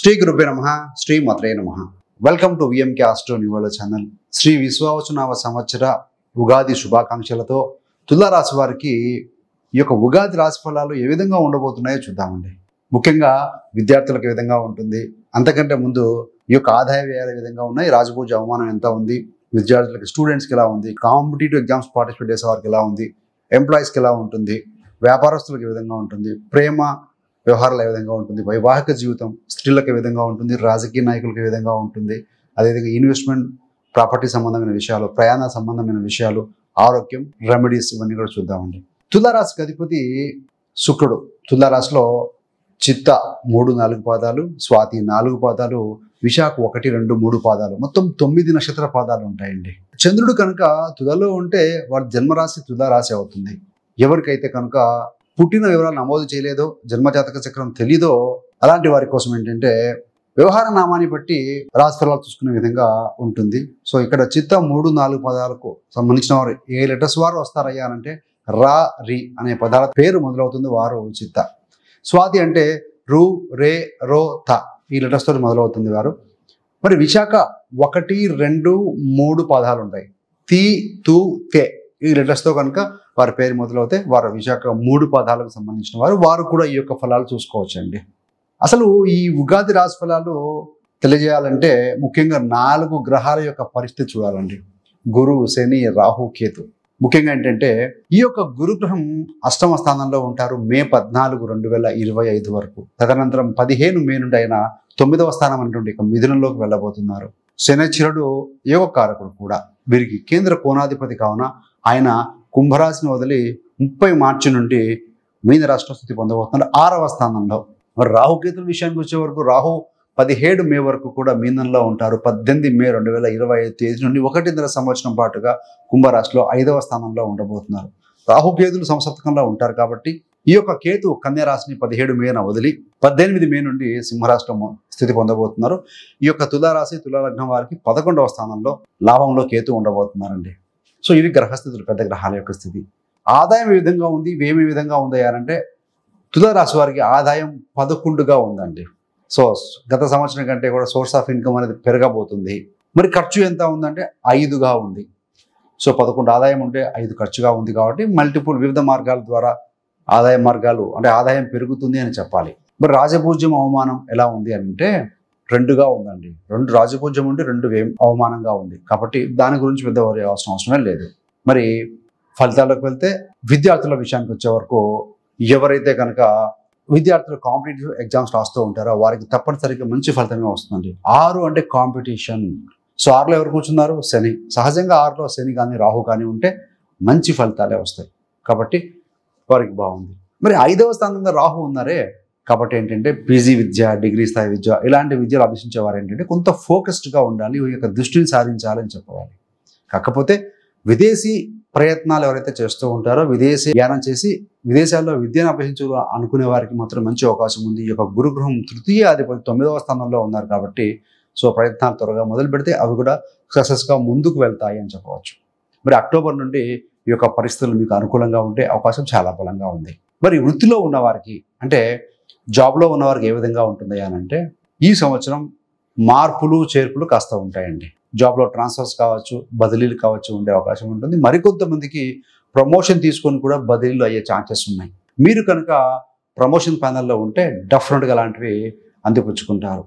శ్రీ గురుభ్యో నమః శ్రీ మాత్రే నమః. Welcome to VMK astro new world channel. శ్రీ విశ్వావసునామ సంవత్సర ఉగాది శుభాకాంక్షలతో తులారాశి వారికి ఈ యొక్క ఉగాది రాశి ఫలాలు ఏ విధంగా ఉండబోతున్నాయో చూద్దామండి. ముఖ్యంగా విద్యార్థులకు ఏ విధంగా ఉంటుంది, అంతకంటే ముందు ఈ యొక్క ఆదాయ వ్యయాలు ఏ విధంగా ఉన్నాయి, రాజపూజ అవమానం ఎంత ఉంది, విద్యార్థులకి స్టూడెంట్స్కి ఎలా ఉంది, కాంపిటేటివ్ ఎగ్జామ్స్ పార్టిసిపేట్ చేసే వారికి ఎలా ఉంది, ఎంప్లాయీస్కి ఎలా ఉంటుంది, వ్యాపారస్తులకు ఏ విధంగా ఉంటుంది, ప్రేమ వ్యవహారాలు ఏ విధంగా ఉంటుంది, వైవాహిక జీవితం స్త్రీలకు ఏ విధంగా ఉంటుంది, రాజకీయ నాయకులకు ఏ విధంగా ఉంటుంది, అదేవిధంగా ఇన్వెస్ట్మెంట్ ప్రాపర్టీ సంబంధమైన విషయాలు, ప్రయాణ సంబంధమైన విషయాలు, ఆరోగ్యం, రెమెడీస్ ఇవన్నీ కూడా చూద్దామండి. తులారాశికి అధిపతి శుక్రుడు. తులారాశిలో చిత్త 3-4 పాదాలు, స్వాతి 4 పాదాలు, విశాఖ 1-2-3 పాదాలు, మొత్తం 9 నక్షత్ర పాదాలు ఉంటాయండి. చంద్రుడు కనుక తులలో ఉంటే వారి జన్మరాశి తులారాశి అవుతుంది. ఎవరికైతే కనుక పుట్టిన వివరాలు నమోదు చేయలేదో, జన్మజాతక చక్రం తెలీదో అలాంటి వారి కోసం ఏంటంటే వ్యవహార నామాన్ని బట్టి రాశి ఫలాలు చూసుకునే విధంగా ఉంటుంది. సో ఇక్కడ చిత్త 3-4 పదాలకు సంబంధించిన వారు ఏ లెటర్స్ వారు వస్తారయ్యా అంటే రా రి అనే పదాల పేరు మొదలవుతుంది వారు చిత్త. స్వాతి అంటే రు రే రో త ఈ లెటర్స్ తో మొదలవుతుంది వారు. మరి విశాఖ 1-2-3 పదాలు ఉంటాయి. తి తు తే ఈ లెటర్స్ తో కనుక వారి పేరు మొదలవుతే వారు విశాఖ 3 పదాలకు సంబంధించిన వారు కూడా ఈ యొక్క ఫలాలు చూసుకోవచ్చండి. అసలు ఈ ఉగాది రాశి ఫలాలు తెలియజేయాలంటే ముఖ్యంగా 4 గ్రహాల యొక్క పరిస్థితి చూడాలండి. గురు, శని, రాహు, కేతు. ముఖ్యంగా ఏంటంటే ఈ యొక్క గురుగ్రహం అష్టమ స్థానంలో ఉంటారు మే 14, 2025 వరకు. తదనంతరం 15 మే నుండి ఆయన 9వ స్థానం అనేటువంటి మిథునంలోకి వెళ్ళబోతున్నారు. శనిశ్చరుడు యోగకారకుడు కూడా. వీరికి కేంద్ర కోణాధిపతి కావున ఆయన కుంభరాశిని వదిలి 30 మార్చి నుండి మీన రాష్ట్ర స్థితి పొందబోతున్నారు 6వ స్థానంలో. మరి రాహుకేతుల విషయానికి వచ్చే వరకు రాహు 17 మే వరకు కూడా మీనంలో ఉంటారు. 18 మే 2025 తేదీ నుండి 1.5 సంవత్సరం పాటుగా కుంభరాశిలో 5వ స్థానంలో ఉండబోతున్నారు. రాహుకేతులు సంసప్తకంలో ఉంటారు కాబట్టి ఈ యొక్క కేతు కన్యా రాశిని 17 మేన వదిలి 18 మే నుండి సింహరాశిలో స్థితి పొందబోతున్నారు. ఈ యొక్క తులారాశి తులాలగ్నం వారికి 11వ స్థానంలో లాభంలో కేతు ఉండబోతున్నారండి. సో ఇవి గ్రహస్థితులు, పెద్ద గ్రహాల యొక్క స్థితి. ఆదాయం ఏ విధంగా ఉంది, వ్యయం ఏ విధంగా ఉందయ్యారంటే తులారాశి వారికి ఆదాయం 11గా ఉందండి. సో గత సంవత్సరం కంటే కూడా సోర్స్ ఆఫ్ ఇన్కమ్ అనేది పెరగబోతుంది. మరి ఖర్చు ఎంత ఉందంటే 5గా ఉంది. సో 11 ఆదాయం ఉంటే 5 ఖర్చుగా ఉంది కాబట్టి మల్టిపుల్ వివిధ మార్గాల ద్వారా ఆదాయ మార్గాలు అంటే ఆదాయం పెరుగుతుంది అని చెప్పాలి. మరి రాజపూజ్యం అవమానం ఎలా ఉంది అంటే 2గా ఉందండి. 2 రాజపూజ్యం ఉంటే 2 అవమానంగా ఉంది కాబట్టి దాని గురించి పెద్ద అవసరమే లేదు. మరి ఫలితాలకు వెళ్తే విద్యార్థుల విషయానికి వచ్చే వరకు ఎవరైతే కనుక విద్యార్థులు కాంపిటేటివ్ ఎగ్జామ్స్ రాస్తూ ఉంటారో వారికి తప్పనిసరిగా మంచి ఫలితమే వస్తుందండి. 6 అంటే కాంపిటీషన్. సో 6లో ఎవరు కూర్చున్నారు? శని. సహజంగా 6లో శని కానీ రాహు కానీ ఉంటే మంచి ఫలితాలే వస్తాయి కాబట్టి వారికి బాగుంది. మరి 5వ స్థానంలో రాహు ఉన్నారే కాబట్టి ఏంటంటే పీజీ విద్య, డిగ్రీ స్థాయి విద్య ఇలాంటి విద్యలు అభ్యసించే వారు ఏంటంటే కొంత ఫోకస్డ్గా ఉండాలి, ఈ యొక్క దృష్టిని సాధించాలని చెప్పవాలి. కాకపోతే విదేశీ ప్రయత్నాలు ఎవరైతే చేస్తూ ఉంటారో, విదేశీ ధ్యానం చేసి విదేశాల్లో విద్యను అభ్యసించాలి అనుకునే వారికి మాత్రం మంచి అవకాశం ఉంది. ఈ యొక్క గురుగ్రహం 3వ అధిపతి 9వ స్థానంలో ఉన్నారు కాబట్టి సో ప్రయత్నాలు త్వరగా మొదలు పెడితే అవి కూడా సక్సెస్గా ముందుకు వెళ్తాయి అని చెప్పవచ్చు. మరి అక్టోబర్ నుండి ఈ యొక్క పరిస్థితులు మీకు అనుకూలంగా ఉంటే అవకాశం చాలా బలంగా ఉంది. మరి వృత్తిలో ఉన్నవారికి అంటే జాబ్లో ఉన్నవారికి ఏ విధంగా ఉంటుంది అని అంటే ఈ సంవత్సరం మార్పులు చేర్పులు కాస్త ఉంటాయండి. జాబ్లో ట్రాన్స్ఫర్స్ కావచ్చు, బదిలీలు కావచ్చు ఉండే అవకాశం ఉంటుంది. మరికొంతమందికి ప్రమోషన్ తీసుకొని కూడా బదిలీలు అయ్యే ఛాన్సెస్ ఉన్నాయి. మీరు కనుక ప్రమోషన్ ప్యానల్లో ఉంటే డెఫినెట్గా అలాంటివి అందిపుచ్చుకుంటారు.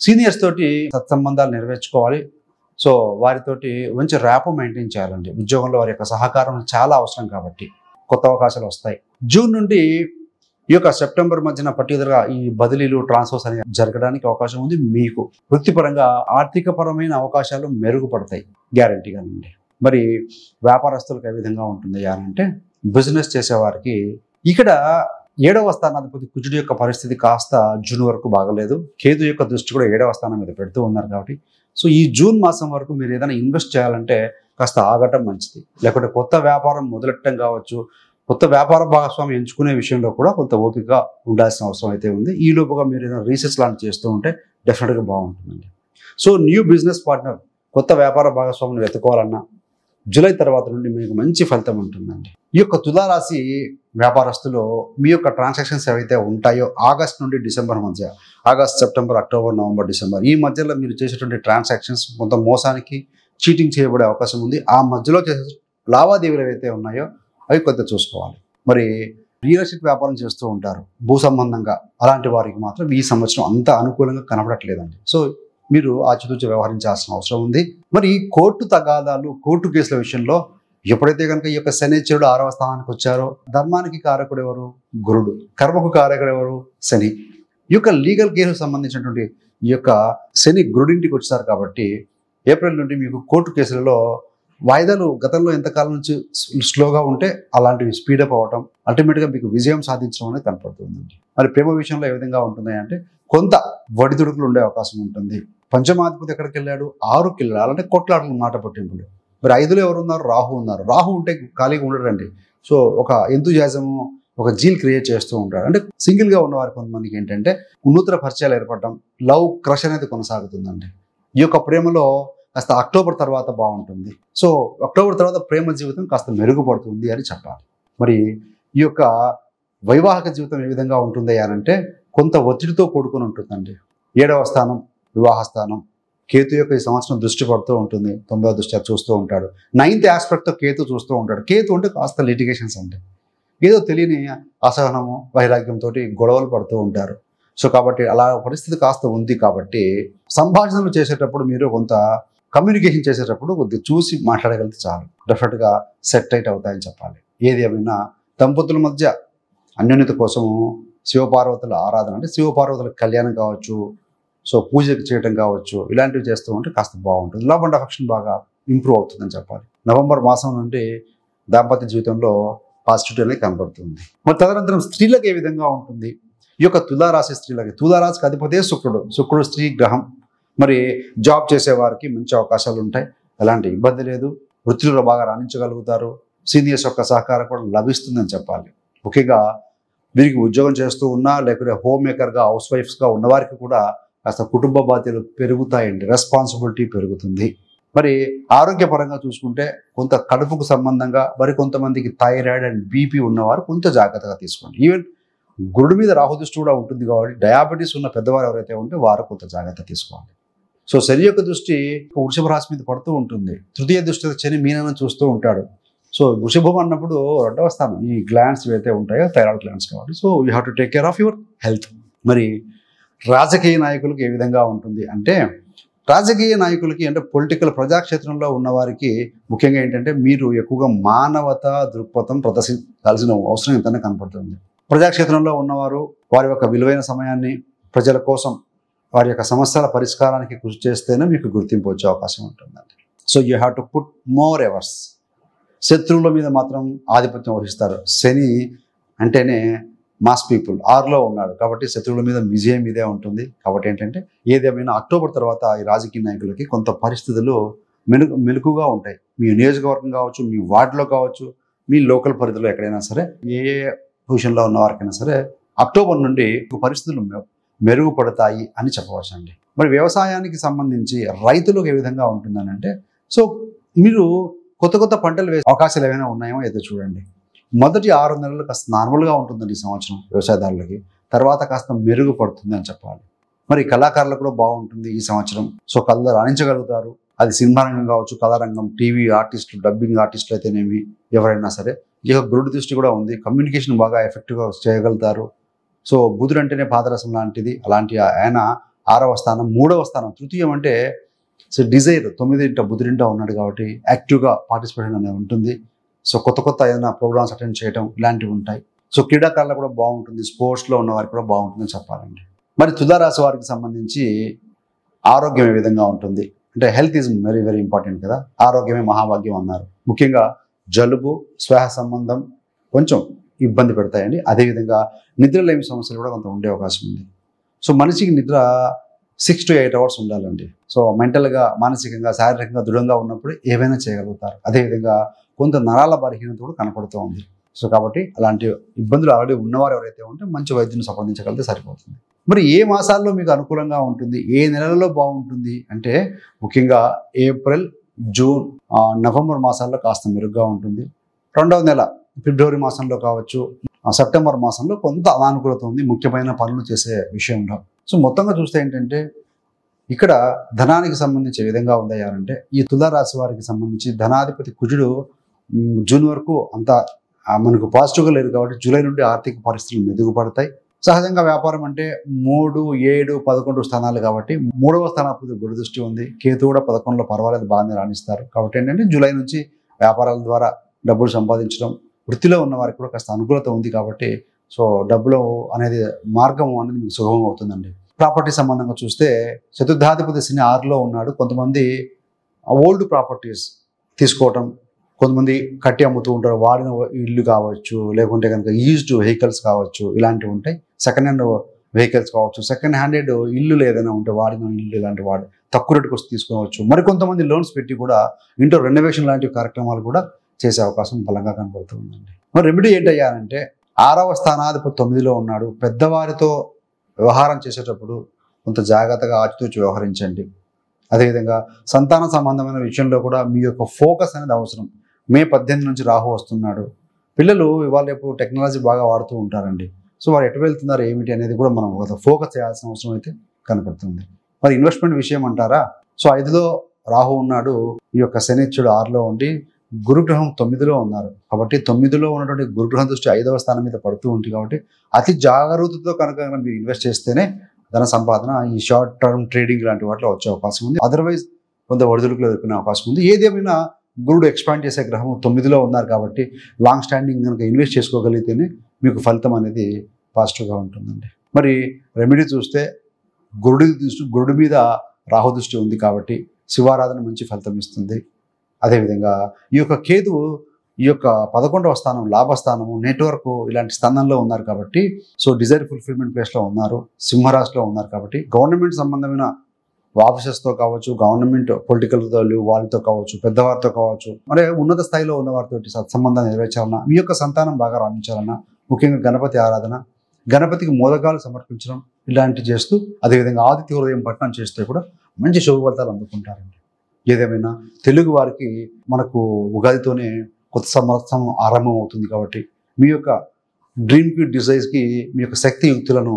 సీనియర్స్ తోటి సత్సంబంధాలు నెరవేర్చుకోవాలి. సో వారితోటి మంచి ర్యాపో మెయింటైన్ చేయాలండి. ఉద్యోగంలో వారి యొక్క సహకారం చాలా అవసరం కాబట్టి కొత్త అవకాశాలు వస్తాయి. జూన్ నుండి ఈ యొక్క సెప్టెంబర్ మధ్యన పర్టికులర్గా ఈ బదిలీలు ట్రాన్స్ఫర్స్ అనేవి జరగడానికి అవకాశం ఉంది. మీకు వృత్తిపరంగా ఆర్థికపరమైన అవకాశాలు మెరుగుపడతాయి గ్యారంటీగానండి. మరి వ్యాపారస్తులకు ఏ విధంగా ఉంటుంది అంటే బిజినెస్ చేసేవారికి ఇక్కడ 7వ స్థానాధిపతి కుజుడు యొక్క పరిస్థితి కాస్త జూన్ వరకు బాగలేదు. కేతు యొక్క దృష్టి కూడా 7వ స్థానం మీద పెడుతూ ఉన్నారు కాబట్టి సో ఈ జూన్ మాసం వరకు మీరు ఏదైనా ఇన్వెస్ట్ చేయాలంటే కాస్త ఆగటం మంచిది. లేకుంటే కొత్త వ్యాపారం మొదలెట్టడం కావచ్చు, కొత్త వ్యాపార భాగస్వామి ఎంచుకునే విషయంలో కూడా కొంత ఓపిక ఉండాల్సిన అవసరం అయితే ఉంది. ఈ లోపుగా మీరు ఏదైనా రీసెర్చ్ లాంటి చేస్తూ ఉంటే డెఫినెట్గా బాగుంటుందండి. సో న్యూ బిజినెస్ పార్ట్నర్, కొత్త వ్యాపార భాగస్వామిని వెతుకోవాలన్నా జూలై తర్వాత నుండి మీకు మంచి ఫలితం ఉంటుందండి. ఈ యొక్క తులారాశి వ్యాపారస్తులు మీ యొక్క ట్రాన్సాక్షన్స్ ఏవైతే ఉంటాయో ఆగస్ట్ నుండి డిసెంబర్ మధ్య, August, September, October, November, December ఈ మధ్యలో మీరు చేసేటువంటి ట్రాన్సాక్షన్స్ కొంత మోసానికి, చీటింగ్ చేయబడే అవకాశం ఉంది. ఆ మధ్యలో చేసే లావాదేవీలు ఏవైతే ఉన్నాయో అవి కొంత చూసుకోవాలి. మరి రియల్ ఎస్టేట్ వ్యాపారం చేస్తూ ఉంటారు భూ సంబంధంగా, అలాంటి వారికి మాత్రం ఈ సంవత్సరం అంత అనుకూలంగా కనపడట్లేదండి. సో మీరు ఆచితూచి వ్యవహరించాల్సిన అవసరం ఉంది. మరి కోర్టు తగాదాలు, కోర్టు కేసుల విషయంలో ఎప్పుడైతే కనుక ఈ యొక్క శనిశ్చరుడు 6వ స్థానానికి వచ్చారో, ధర్మానికి కారకుడు ఎవరు? గురుడు. కర్మకు కారకుడు ఎవరు? శని. ఈ యొక్క లీగల్ కేసుకు సంబంధించినటువంటి ఈ యొక్క శని గురుడింటికి వచ్చారు కాబట్టి ఏప్రిల్ నుండి మీకు కోర్టు కేసులలో వాయిదాలు గతంలో ఎంతకాలం నుంచి స్లోగా ఉంటే అలాంటివి స్పీడప్ అవ్వటం, అల్టిమేట్గా మీకు విజయం సాధించడం అనేది కనపడుతుందండి. మరి ప్రేమ విషయంలో ఏ విధంగా ఉంటుంది అంటే కొంత ఒడిదుడుకులు ఉండే అవకాశం ఉంటుంది. పంచమాధిపతి ఎక్కడికి వెళ్ళాడు? 6కి వెళ్ళాడు. అలాంటి కొట్లాటలు, మాట పట్టింపులు. మరి 5లో ఎవరు ఉన్నారు? రాహు ఉన్నారు. రాహు ఉంటే ఖాళీగా ఉండడండి. సో ఒక ఎంతూజియాజము, ఒక జీల్ క్రియేట్ చేస్తూ ఉంటాడు. అంటే సింగిల్గా ఉన్నవారు కొంతమందికి ఏంటంటే నూతన పరిచయాలు ఏర్పడటం, లవ్ క్రష్ అనేది కొనసాగుతుందండి. ఈ యొక్క ప్రేమలో కాస్త అక్టోబర్ తర్వాత బాగుంటుంది. సో అక్టోబర్ తర్వాత ప్రేమ జీవితం కాస్త మెరుగుపడుతుంది అని చెప్పాలి. మరి ఈ యొక్క వైవాహిక జీవితం ఏ విధంగా ఉంటుంది అంటే కొంత ఒత్తిడితో కూడుకుని ఉంటుందండి. 7వ స్థానం వివాహ స్థానం. కేతు యొక్క ఈ సంవత్సరం దృష్టి పడుతూ ఉంటుంది. 9వ దృష్టి చూస్తూ ఉంటాడు. 9th ఆస్పెక్ట్తో కేతు చూస్తూ ఉంటాడు. కేతు అంటే కాస్త లిటిగేషన్స్ అంటే ఏదో తెలియని అసహనము, వైరాగ్యంతో గొడవలు పడుతూ ఉంటారు. సో కాబట్టి అలా పరిస్థితి కాస్త ఉంది కాబట్టి సంభాషణలు చేసేటప్పుడు మీరు కొంత కమ్యూనికేషన్ చేసేటప్పుడు కొద్దిగా చూసి మాట్లాడగలిగితే చాలు, డెఫినెట్గా సెట్ అయిట్ అవుతాయని చెప్పాలి. ఏది ఏమైనా దంపతుల మధ్య అన్యోన్యత కోసము శివపార్వతుల ఆరాధన, అంటే శివపార్వతుల కళ్యాణం కావచ్చు, సో పూజ చేయడం కావచ్చు, ఇలాంటివి చేస్తూ ఉంటే కాస్త బాగుంటుంది. లవ్ అండ్ అఫెక్షన్ బాగా ఇంప్రూవ్ అవుతుందని చెప్పాలి. నవంబర్ మాసం నుండి దాంపత్య జీవితంలో పాజిటివిటీ అనేది కనబడుతుంది. మరి తదనంతరం స్త్రీలకు ఏ విధంగా ఉంటుంది? ఈ యొక్క తులారాశి స్త్రీలకి, తులారాశికి అధిపతే శుక్రుడు స్త్రీ గ్రహం. మరి జాబ్ చేసేవారికి మంచి అవకాశాలు ఉంటాయి, ఎలాంటి ఇబ్బంది లేదు. వృత్తిలో బాగా రాణించగలుగుతారు. సీనియర్స్ యొక్క సహకారం కూడా లభిస్తుందని చెప్పాలి. ముఖ్యంగా వీరికి ఉద్యోగం చేస్తూ ఉన్నా, లేకపోతే హోమ్ మేకర్గా, హౌస్ వైఫ్స్గా ఉన్నవారికి కూడా కాస్త కుటుంబ బాధ్యతలు పెరుగుతాయండి, రెస్పాన్సిబిలిటీ పెరుగుతుంది. మరి ఆరోగ్యపరంగా చూసుకుంటే కొంత కడుపుకు సంబంధంగా, మరి కొంతమందికి థైరాయిడ్ అండ్ బీపీ ఉన్నవారు కొంత జాగ్రత్తగా తీసుకోండి. ఈవెన్ గురుడు మీద రాహు దృష్టి కూడా ఉంటుంది కాబట్టి డయాబెటీస్ ఉన్న పెద్దవారు ఎవరైతే ఉంటే వారు కొంత జాగ్రత్త తీసుకోవాలి. సో శని యొక్క దృష్టి వృషభ రాశి మీద పడుతూ ఉంటుంది. తృతీయ దృష్టి శని మీనని చూస్తూ ఉంటాడు. సో వృషభం అన్నప్పుడు 2వ స్థానం, ఈ గ్లాండ్స్ ఏవైతే ఉంటాయో థైరాయిడ్ గ్లాండ్స్ కాబట్టి, so you have to take care of your health. మరి రాజకీయ నాయకులకు ఏ విధంగా ఉంటుంది అంటే, రాజకీయ నాయకులకి అంటే పొలిటికల్ ప్రజాక్షేత్రంలో ఉన్నవారికి ముఖ్యంగా ఏంటంటే మీరు ఎక్కువగా మానవతా దృక్పథం ప్రదర్శించాల్సిన అవసరం ఎంతనే కనపడుతుంది. ప్రజాక్షేత్రంలో ఉన్నవారు వారి యొక్క విలువైన సమయాన్ని ప్రజల కోసం, వారి యొక్క సమస్యల పరిష్కారానికి కృషి చేస్తేనే మీకు గుర్తింపు వచ్చే అవకాశం ఉంటుందండి. So you have to put more efforts. శత్రువుల మీద మాత్రం ఆధిపత్యం వహిస్తారు. శని అంటేనే మాస్ పీపుల్, 6లో ఉన్నాడు కాబట్టి శత్రువుల మీద విజయం ఇదే ఉంటుంది. కాబట్టి ఏంటంటే ఏదేమైనా అక్టోబర్ తర్వాత ఈ రాజకీయ నాయకులకి కొంత పరిస్థితులు మెలుకుగా ఉంటాయి. మీ నియోజకవర్గం కావచ్చు, మీ వార్డులో కావచ్చు, మీ లోకల్ పరిధిలో ఎక్కడైనా సరే, ఏ పొజిషన్లో ఉన్న వారికైనా సరే అక్టోబర్ నుండి పరిస్థితులు మెరుగుపడతాయి అని చెప్పవచ్చు అండి. మరి వ్యవసాయానికి సంబంధించి రైతులకు ఏ విధంగా ఉంటుందని అంటే, సో మీరు కొత్త కొత్త పంటలు వేసే అవకాశాలు ఏమైనా ఉన్నాయేమో ఏదో చూడండి. మొదటి 6 నెలలు కాస్త నార్మల్గా ఉంటుందండి ఈ సంవత్సరం వ్యవసాయదారులకి, తర్వాత కాస్త మెరుగుపడుతుంది అని చెప్పాలి. మరి కళాకారులకు కూడా బాగుంటుంది ఈ సంవత్సరం. సో కళలో రాణించగలుగుతారు. అది సినిమా రంగం కావచ్చు, కళారంగం, టీవీ ఆర్టిస్టులు, డబ్బింగ్ ఆర్టిస్టులు అయితేనేమి ఎవరైనా సరే. ఇక గురుడు దృష్టి కూడా ఉంది, కమ్యూనికేషన్ బాగా ఎఫెక్టివ్గా చేయగలుగుతారు. సో బుధుడు అంటేనే పాదరసం లాంటిది, అలాంటి ఆయన 6వ స్థానం, 3వ స్థానం, తృతీయం అంటే సో డిజైర్, 9వ బుధుడింట ఉన్నాడు కాబట్టి యాక్టివ్గా పార్టిసిపేషన్ అనేది ఉంటుంది. సో కొత్త కొత్త ఏదైనా ప్రోగ్రామ్స్ అటెండ్ చేయడం ఇలాంటివి ఉంటాయి. సో క్రీడాకారులకు కూడా బాగుంటుంది, స్పోర్ట్స్లో ఉన్న వారికి కూడా బాగుంటుందని చెప్పాలండి. మరి తులారాశి వారికి సంబంధించి ఆరోగ్యం ఏ విధంగా ఉంటుంది అంటే, health is very very important కదా. ఆరోగ్యమే మహాభాగ్యం అన్నారు. ముఖ్యంగా జలుబు, శ్వాస సంబంధం కొంచెం ఇబ్బంది పెడతాయండి. అదేవిధంగా నిద్రలేమి సమస్యలు కూడా కొంత ఉండే అవకాశం ఉంది. సో మనిషికి నిద్ర 6 to 8 hours ఉండాలండి. సో మెంటల్గా, మానసికంగా, శారీరకంగా దృఢంగా ఉన్నప్పుడు ఏవైనా చేయగలుగుతారు. అదేవిధంగా కొంత నరాల బలహీనత కూడా కనపడుతూ ఉంది. సో కాబట్టి అలాంటి ఇబ్బందులు ఆల్రెడీ ఉన్నవారు ఎవరైతే ఉంటే మంచి వైద్యుని సంప్రదించగలిగితే సరిపోతుంది. మరి ఏ మాసాల్లో మీకు అనుకూలంగా ఉంటుంది, ఏ నెలలలో బాగుంటుంది అంటే ముఖ్యంగా ఏప్రిల్, జూన్, నవంబర్ మాసాల్లో కాస్త మెరుగ్గా ఉంటుంది. రెండవ నెల ఫిబ్రవరి మాసంలో కావచ్చు, సెప్టెంబర్ మాసంలో కొంత అనానుకూలత ఉంది ముఖ్యమైన పనులు చేసే విషయంలో. సో మొత్తంగా చూస్తే ఏంటంటే ఇక్కడ ధనానికి సంబంధించి ఏ విధంగా ఉందయ్యారంటే ఈ తులారాశి వారికి సంబంధించి ధనాధిపతి కుజుడు జూన్ వరకు అంత మనకు పాజిటివ్గా లేదు కాబట్టి జూలై నుండి ఆర్థిక పరిస్థితులు మెరుగుపడతాయి. సహజంగా వ్యాపారం అంటే 3, 7, 11 స్థానాలు కాబట్టి 3వ స్థానాధిపతి గురు దృష్టి ఉంది. కేతు కూడా 11లో పర్వాలేదు, బాగానే రాణిస్తారు. కాబట్టి ఏంటంటే జూలై నుంచి వ్యాపారాల ద్వారా డబ్బులు సంపాదించడం, వృత్తిలో ఉన్న వారికి కూడా కాస్త అనుకూలత ఉంది కాబట్టి సో డబ్బులు అనేది మార్గం అనేది మీకు సుగమం అవుతుందండి. ప్రాపర్టీ సంబంధంగా చూస్తే చతుర్థాధిపతి శని 6లో ఉన్నాడు. కొంతమంది ఓల్డ్ ప్రాపర్టీస్ తీసుకోవటం, కొంతమంది కట్టి అమ్ముతూ ఉంటారు. వాడిన ఇల్లు కావచ్చు, లేకుంటే కనుక యూజ్డ్ వెహికల్స్ కావచ్చు, ఇలాంటివి ఉంటాయి. సెకండ్ హ్యాండ్ వెహికల్స్ కావచ్చు, సెకండ్ హ్యాండెడ్ ఇల్లు ఏదైనా ఉంటే వాడిన ఇల్లు ఇలాంటి వాడు తక్కువ రేటుకి వచ్చి తీసుకోవచ్చు. మరి కొంతమంది లోన్స్ పెట్టి కూడా ఇంట్లో రెనోవేషన్ లాంటి కార్యక్రమాలు కూడా చేసే అవకాశం బలంగా కనబడుతుందండి. మరి రెమెడీ ఏంటయ్యానంటే 6వ స్థానాధిపతి 9లో ఉన్నాడు. పెద్దవారితో వ్యవహారం చేసేటప్పుడు కొంత జాగ్రత్తగా ఆచితూచి వ్యవహరించండి. అదేవిధంగా సంతాన సంబంధమైన విషయంలో కూడా మీ యొక్క ఫోకస్ అనేది అవసరం. మే 18 నుంచి రాహు వస్తున్నాడు. పిల్లలు ఇవాళ రేపు టెక్నాలజీ బాగా వాడుతూ ఉంటారండి. సో వారు ఎటు వెళ్తున్నారు ఏమిటి అనేది కూడా మనం ఫోకస్ చేయాల్సిన అవసరం అయితే కనపడుతుంది. మరి ఇన్వెస్ట్మెంట్ విషయం అంటారా, సో 5లో రాహు ఉన్నాడు. ఈ యొక్క శనిశ్చుడు 6లో ఉండి గురుగ్రహం 9లో ఉన్నారు. కాబట్టి 9లో ఉన్నటువంటి గురుగ్రహం దృష్టి 5వ స్థానం మీద పడుతూ ఉంటుంది. కాబట్టి అతి జాగ్రత్తతో కనుక మీరు ఇన్వెస్ట్ చేస్తేనే ధన సంపాదన ఈ షార్ట్ టర్మ్ ట్రేడింగ్ లాంటి వాటిలో వచ్చే అవకాశం ఉంది. అదర్వైజ్ కొంత ఒడిదుడుకులు ఎదుర్కొనే అవకాశం ఉంది. ఏదేమైనా గురుడు ఎక్స్పాండ్ చేసే గ్రహం 9లో ఉన్నారు కాబట్టి లాంగ్ స్టాండింగ్ కనుక ఇన్వెస్ట్ చేసుకోగలిగితేనే మీకు ఫలితం అనేది పాజిటివ్గా ఉంటుందండి. మరి రెమెడీ చూస్తే గురుడి మీద రాహు దృష్టి ఉంది కాబట్టి శివారాధన మంచి ఫలితం ఇస్తుంది. అదేవిధంగా ఈ యొక్క కేతువు ఈ యొక్క 11వ స్థానం లాభస్థానము, నెట్వర్క్ ఇలాంటి స్థానంలో ఉన్నారు కాబట్టి సో డిజైర్ ఫుల్ఫిల్మెంట్ ప్లేస్లో ఉన్నారు, సింహరాశిలో ఉన్నారు కాబట్టి గవర్నమెంట్ సంబంధమైన ఆఫీసర్స్తో కావచ్చు, గవర్నమెంట్ పొలిటికల్ వాళ్ళతో కావచ్చు, పెద్దవారితో కావచ్చు, మరి ఉన్నత స్థాయిలో ఉన్న వారితో సత్సంబంధాన్ని నెరవేర్చాలన్నా, మీ యొక్క సంతానం బాగా రాణించాలన్నా ముఖ్యంగా గణపతి ఆరాధన, గణపతికి మోదకాలు సమర్పించడం ఇలాంటివి చేస్తూ, అదేవిధంగా ఆదిత్య హృదయం పఠనం చేస్తే కూడా మంచి శుభ ఫలితాలు అందుకుంటారండి. ఏదేమైనా తెలుగు వారికి మనకు ఉగాదితోనే కొత్త సంవత్సరం ఆరంభం అవుతుంది కాబట్టి మీ యొక్క డ్రీమ్కి డిజైర్స్కి మీ యొక్క శక్తి యుక్తులను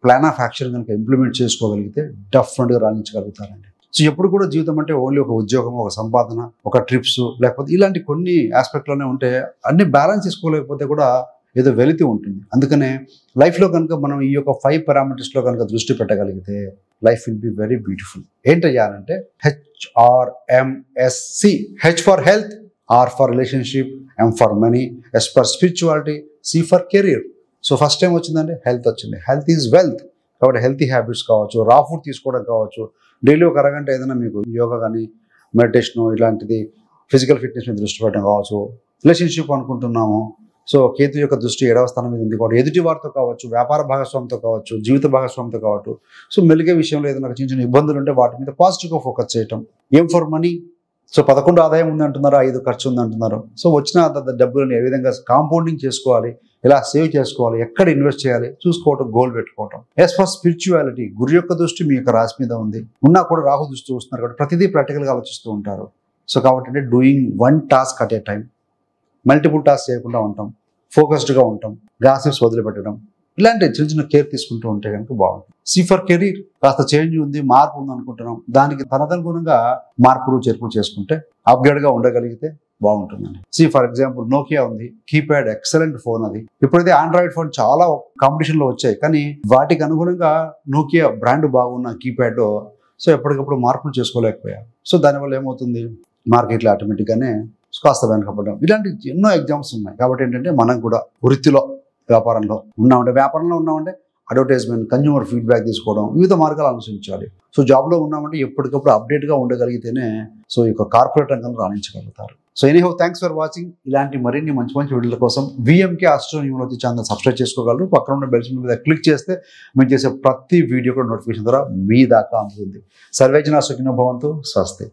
ప్లాన్ ఆఫ్ యాక్షన్ కనుక ఇంప్లిమెంట్ చేసుకోగలిగితే డెఫినెట్గా రాణించగలుగుతారండి. సో ఎప్పుడు కూడా జీవితం అంటే ఓన్లీ ఒక ఉద్యోగం, ఒక సంపాదన, ఒక ట్రిప్స్, లేకపోతే ఇలాంటి కొన్ని ఆస్పెక్ట్లోనే ఉంటే అన్ని బ్యాలెన్స్ చేసుకోలేకపోతే కూడా ఏదో వెలితి ఉంటుంది. అందుకనే లైఫ్లో కనుక మనం ఈ యొక్క 5 పారామీటర్స్లో కనుక దృష్టి పెట్టగలిగితే life will be very beautiful. ఏంటయ్యారంటే HRMSC, H for health, R for relationship, M for money, S for spirituality, C for career. So first time వచ్చిందంటే హెల్త్ వచ్చింది. హెల్త్ ఈజ్ వెల్త్ కాబట్టి హెల్తీ హ్యాబిట్స్ కావచ్చు, రా ఫుడ్ తీసుకోవడం కావచ్చు, daily ఒక అరగంట ఏదైనా మీకు యోగా కానీ మెడిటేషన్ ఇలాంటిది ఫిజికల్ ఫిట్నెస్ మీద దృష్టి పెట్టడం కావచ్చు. రిలేషన్షిప్ అనుకుంటున్నాము, సో కేతు యొక్క దృష్టి 7వ స్థానం మీద ఉంది కాబట్టి ఎదుటి వారితో కావచ్చు, వ్యాపార భాగస్వామితో కావచ్చు, జీవిత భాగస్వామితో కావచ్చు, సో మెలిగే విషయంలో ఏదైనా చిన్న చిన్న ఇబ్బందులు ఉంటే వాటి మీద పాజిటివ్గా ఫోకస్ చేయటం. ఏం ఫర్ మనీ, సో 11 ఆదాయం ఉంది అంటున్నారు, 5 ఖర్చు ఉంది అంటున్నారు. సో వచ్చిన డబ్బులను ఏ విధంగా కాంపౌండింగ్ చేసుకోవాలి, ఎలా సేవ్ చేసుకోవాలి, ఎక్కడ ఇన్వెస్ట్ చేయాలి చూసుకోవటం, గోల్ పెట్టుకోవటం. ఎస్ ఫర్ స్పిరిచువాలిటీ, గురు యొక్క దృష్టి మీ యొక్క రాశి మీద ఉంది, ఉన్నా కూడా రాహు దృష్టి వస్తున్నారు కాబట్టి ప్రతిదీ ప్రాక్టికల్గా ఆలోచిస్తూ ఉంటారు. సో కాబట్టి అంటే doing 1 task at a time, multiple task చేయకుండా ఉంటాం, ఫోకస్డ్గా ఉంటాం, గాసిప్స్ వదిలిపెట్టడం, ఇలాంటి చిన్న చిన్న కేర్ తీసుకుంటూ ఉంటే కనుక బాగుంటుంది. సి ఫర్ కెరీర్, కాస్త చేంజ్ ఉంది, మార్పు ఉంది అనుకుంటున్నాం, దానికి తదనుగుణంగా మార్పులు చేర్పులు చేసుకుంటే అప్గ్రేడ్గా ఉండగలిగితే బాగుంటుందండి. సి ఫర్ ఎగ్జాంపుల్ నోకియా ఉంది, కీప్యాడ్ ఎక్సలెంట్ ఫోన్ అది. ఇప్పుడైతే ఆండ్రాయిడ్ ఫోన్ చాలా కాంపిటీషన్లో వచ్చాయి, కానీ వాటికి అనుగుణంగా నోకియా బ్రాండ్ బాగున్న కీప్యాడ్ సో ఎప్పటికప్పుడు మార్పులు చేసుకోలేకపోయారు. సో దానివల్ల ఏమవుతుంది, మార్కెట్లో ఆటోమేటిక్గానే కాస్త వెనకపడడం, ఇలాంటి ఎన్నో ఎగ్జామ్స్ ఉన్నాయి. కాబట్టి ఏంటంటే మనం కూడా వృత్తిలో వ్యాపారంలో ఉన్నామంటే అడ్వర్టైజ్మెంట్, కన్జ్యూమర్ ఫీడ్బ్యాక్ తీసుకోవడం, వివిధ మార్గాలు అనుసరించాలి. సో జాబ్లో ఉన్నామంటే ఎప్పటికప్పుడు అప్డేట్గా ఉండగలిగితేనే సో ఈ యొక్క కార్పొరేట్ రంగంలో రాణించగలుగుతారు. So anyhow thanks for watching. ఇలాంటి మరిన్ని మంచి మంచి వీడియోల కోసం VMK astro numerology channel subscribe చేసుకోగలరు. పక్కన ఉన్న బెల్ సింబల్ మీద క్లిక్ చేస్తే మేము చేసే ప్రతి వీడియో కూడా నోటిఫికేషన్ ద్వారా మీ దాకా అందుతుంది. సర్వేజన సుఖినో భవంతు. స్వస్తి.